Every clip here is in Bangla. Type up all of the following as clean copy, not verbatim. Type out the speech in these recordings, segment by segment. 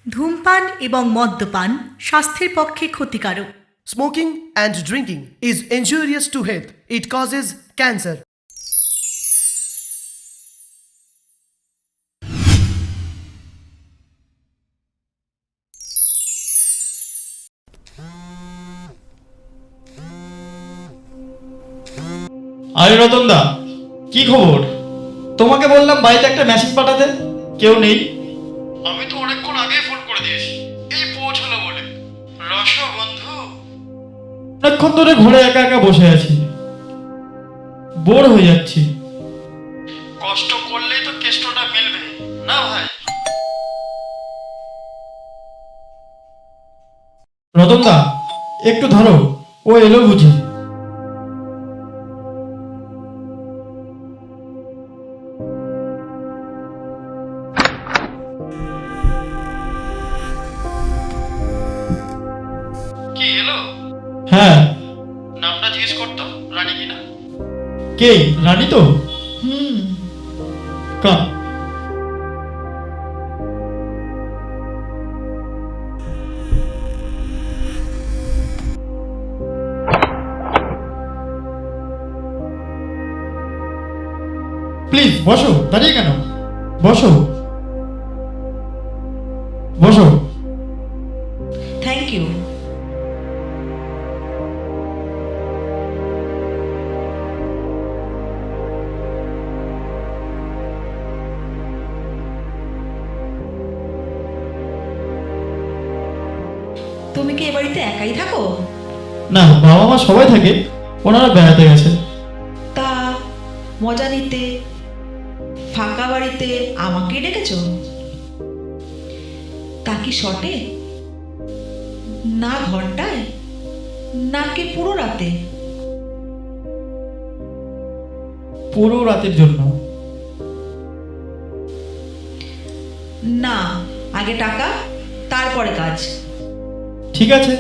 ধূমপান এবং মদ্যপান স্বাস্থ্যের পক্ষে ক্ষতিকারক। Smoking and drinking is injurious to health. It causes cancer. আরে রতন দা, কি খবর? তোমাকে বললাম বাড়িতে একটা মেসেজ পাঠাতে, কেউ নেই। আমি তো অনেকক্ষণ আগেই ফোন করে দিয়েছি, এই পৌঁছলো বলে। রস বন্ধু, অনেকক্ষণ ধরে ঘরে একা একা বসে আছি, বোর হয়ে যাচ্ছি। কষ্ট করলেই তো কেষ্টটা মিলবে না ভাই। রতন দা, একটু ধরো, ও এলো বুঝি। কি এলো? হ্যাঁ, নামটা জিজ্ঞেস করতো, রানী কিনা। কে রানী? তো কা প্লিজ বসো, দাঁড়িয়ে কেন? বসো বসো। Thank you. তুমি কি এ বাড়িতে একাই থাকো? না, বাবা মা সবাই থাকে, ওনারা বেড়াতে গেছে। তা মজা নিতে ফাঁকা বাড়িতে আমাকেই ডেকেছো? তা কি শটে, না ঘন্টায়, নাকি পুরো রাতে? পুরো রাতের জন্য। না, আগে টাকা তারপরে কাজ। ঠিক আছে।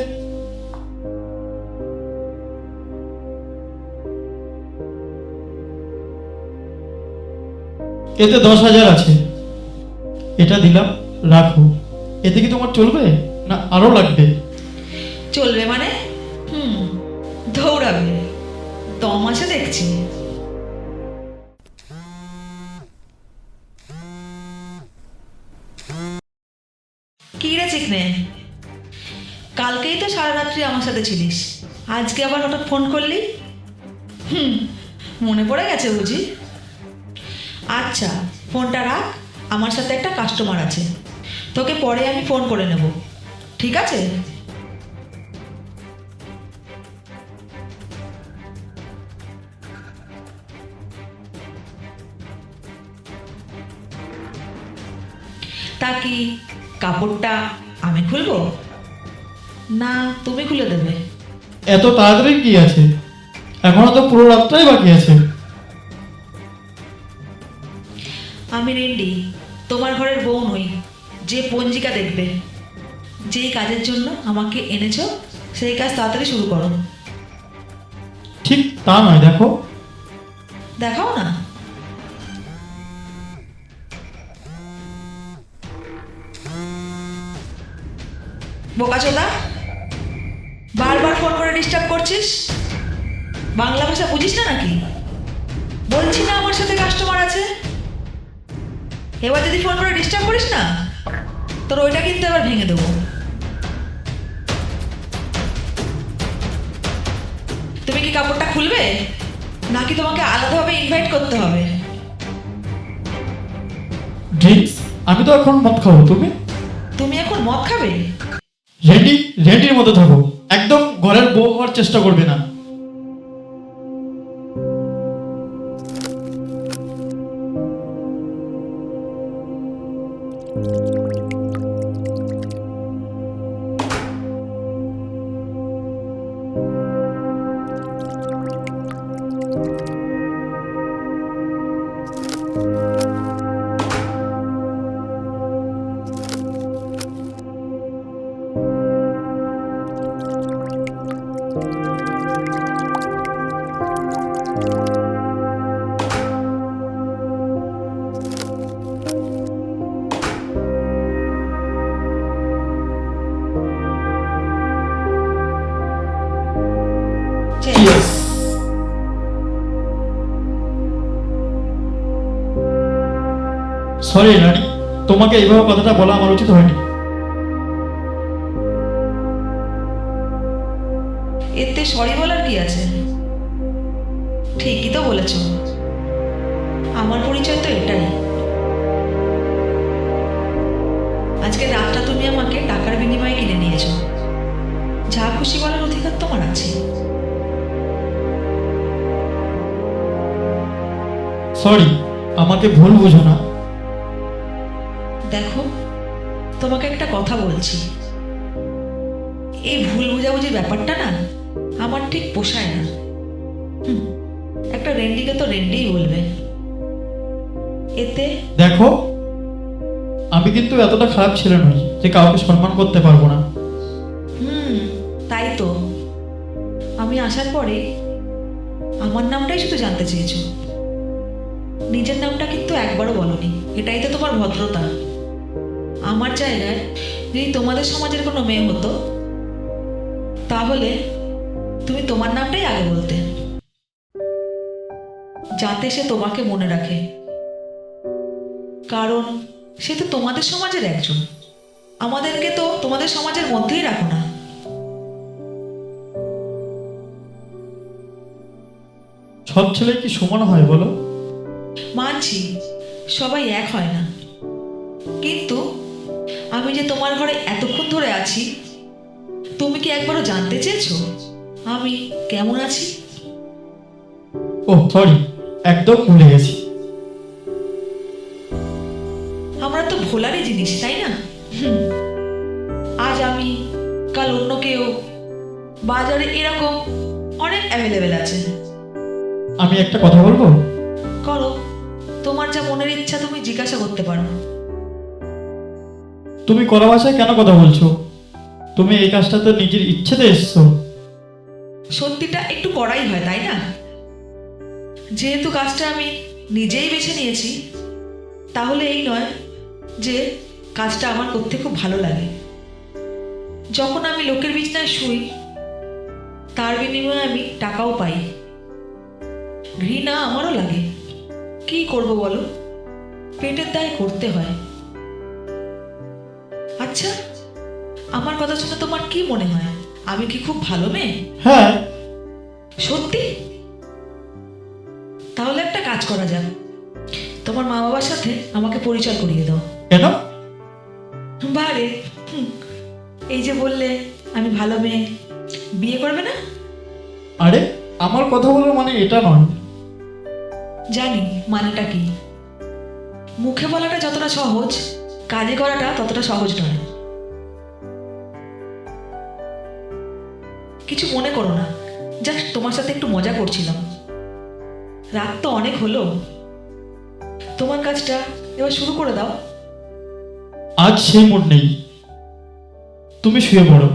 এতে 10,000 আছে, এটা দিলাম, রাখো। এতে কি তোমার চলবে না আরো লাগবে? চলবে মানে? দৌড়াবে, দম আছে দেখছি। কি রে চিকনে, কালকেই তো সারা রাত্রি আমার সাথে ছিলিস, আজকে আবার হঠাৎ ফোন করলি? মনে পড়ে গেছে বুঝি? আচ্ছা, ফোনটা রাখ, আমার সাথে একটা কাস্টমার আছে, তোকে পরে আমি ফোন করে নেব, ঠিক আছে? তা কি কাপড়টা আমি খুলবো না তুমি খুলে দেবে? এত তাড়াতাড়ি কি আছে, এখনো তো পুরো রাতটাই বাকি আছে। আমি রেন্ডি, তোমার ঘরের বউ নই যে পঞ্জিকা দেখবে। যেই কাজের জন্য আমাকে এনেছো সেই কাজ তাড়াতাড়ি শুরু করো। ঠিক তা নয়, দেখো। দেখাও না। বোকাচোদা, বারবার ফোন করে ডিস্টার্ব করছিস, বাংলা ভাষা বুঝিস না নাকি? বলছি না আমার সাথে কাস্টমার আছে। এবার যদি ফোন করে ডিস্টার্ব করিস না, তোর ওইটা কিন্তু এবার ভেঙে দেবো। তুমি কি কাপড়টা খুলবে নাকি তোমাকে আলাদাভাবে ইনভাইট করতে হবে? ড্রিঙ্কস? আমি তো এখন মদ খাবো। তুমি? তুমি এখন মদ খাবে? রেডি, রেডির মতো থাকো, একদম ঘরের বউ হওয়ার চেষ্টা করবে না। Cheers. সরি রানী, তোমাকে এইভাবে কথাটা বলা আমার উচিত হয়নি। এতে সরি বলার কি আছে? ঠিকই তো বলেছ, আমার পরিচয় তো এটাই। আজকে রাতটা তুমি আমাকে টাকার বিনিময়ে কিনে নিয়েছো, যা খুশি বলার অধিকার তোমার আছে। সরি, আমাকে ভুল বুঝো না। দেখো, তোমাকে একটা কথা বলছি, এই ভুল বোঝাবুঝির ব্যাপারটা না আমার ঠিক পোষায় না। একটা রেন্ডিকে তো রেন্ডিই বলবে। এতে দেখো, আমি কিন্তু এতটা খারাপ ছেলে নই যে কাউকে সম্মান করতে পারবো না। তাই তো আমি আসার পরে আমার নামটাই শুধু জানতে চেয়েছো, নিজের নামটা কিন্তু একবারও বলনি। এটাই তো তোমার ভদ্রতা। আমার জায়গায় যদি তোমাদের সমাজের কোনো মেয়ে হতো, তাহলে তুমি তোমার নামটাই আগে বলতে, যাতে সে তোমাকে মনে রাখে, কারণ সে তো তোমাদের সমাজের একজন। আমাদেরকে তো তোমাদের সমাজের মধ্যেই রাখো না। সব ছেলে কি সমান হয় বলো? মানছি সবাই এক হয় না, কিন্তু আমি যে তোমার ঘরে এতক্ষণ ধরে আছি, তুমি কি একবারও জানতে চেয়েছো আমি কেমন আছি? ও সরি, একদম ভুলে গেছি। আমরা তো ভোলারই জিনিস, তাই না? আজ আমি, কাল অন্য কেউ, বাজারে এরকম অনেক অ্যাভেলেবেল আছে। আমি একটা কথা বলবো? করো, তোমার যা মনের ইচ্ছা তুমি জিজ্ঞাসা করতে পারো। তুমি কড়া ভাষায় কেন কথা বলছো? তুমি এই কাজটাতে নিজের ইচ্ছেতে এসছো। সত্যিটা একটু করাই হয়, তাই না? যেহেতু কাজটা আমি নিজেই বেছে নিয়েছি, তাহলে এই নয় যে কাজটা আমার করতে খুব ভালো লাগে। যখন আমি লোকের বিছনায় শুই, তার বিনিময়ে আমি টাকাও পাই। ঘৃণা আমারও লাগে, কি করব বলো, পেটের দায় করতে হয়। আচ্ছা, আমার কথা শুনে তোমার কি মনে হয়? আমি কি খুব ভালো মেয়ে? হ্যাঁ। সত্যি? তাহলে একটা কাজ করা যাক, তোমার মা বাবার সাথে আমাকে পরিচয় করিয়ে দাও। কেন? বারে, এই যে বললে আমি ভালো মেয়ে, বিয়ে করবে না? আরে, আমার কথা বলার মানে এটা নয়। জানি মানেটা কি। মুখে বলাটা যতটা সহজ, কাজে করাটা ততটা সহজ নয়। কিছু মনে করো না, জাস্ট তোমার সাথে একটু মজা করছিলাম। রাত তো অনেক হলো, তোমার কাজটা এবার শুরু করে দাও। আজ সেই মুড নেই, তুমি শুয়ে পড়ো।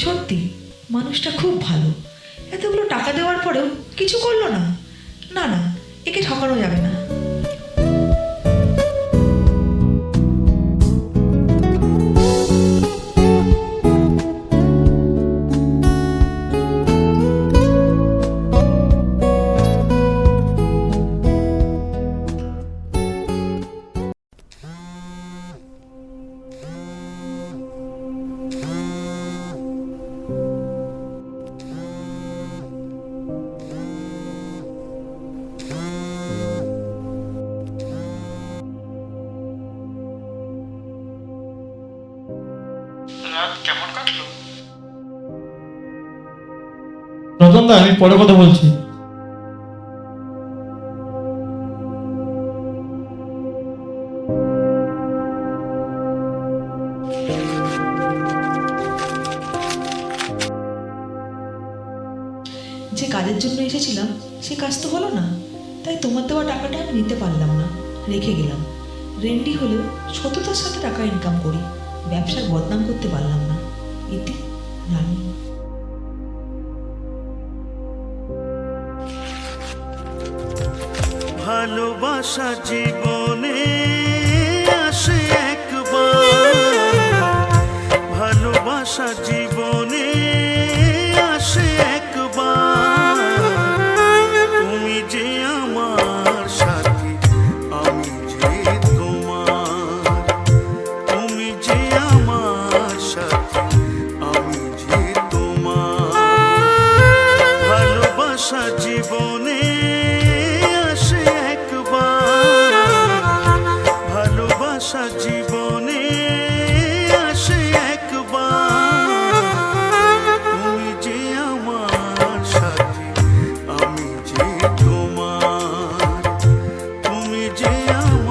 সত্যি মানুষটা খুব ভালো, এতগুলো টাকা দেওয়ার পরেও কিছু করলো না। না না, একে ঠকানো যাবে না। রাত কেমন কাটলো? রতনদা, আমি পরে কথা বলছি। কাজের জন্য এসেছিলাম সে কাজ তো হলো না, তাই তোমার দেওয়া টাকাটা আমি নিতে পারলাম না, রেখে গেলাম। রেন্ডি হলেও সততার সাথে টাকা ইনকাম করি, ব্যবসার বদনাম করতে পারলাম না। ইতি রানী। ভালোবাসা জীবনে আসে একবার, ভালোবাসা জীবনে আসে একবার। তুমি যে আমার সাথী, আমি যে তোমার। তুমি যে আমার সাথী, আমি যে তোমার। ভালোবাসা জীবনে আসে একবার, ভালোবাসা জীবনে আসে একবার। তুমি যে আমার সাথী, আমি যে তোমার। তুমি যে আমার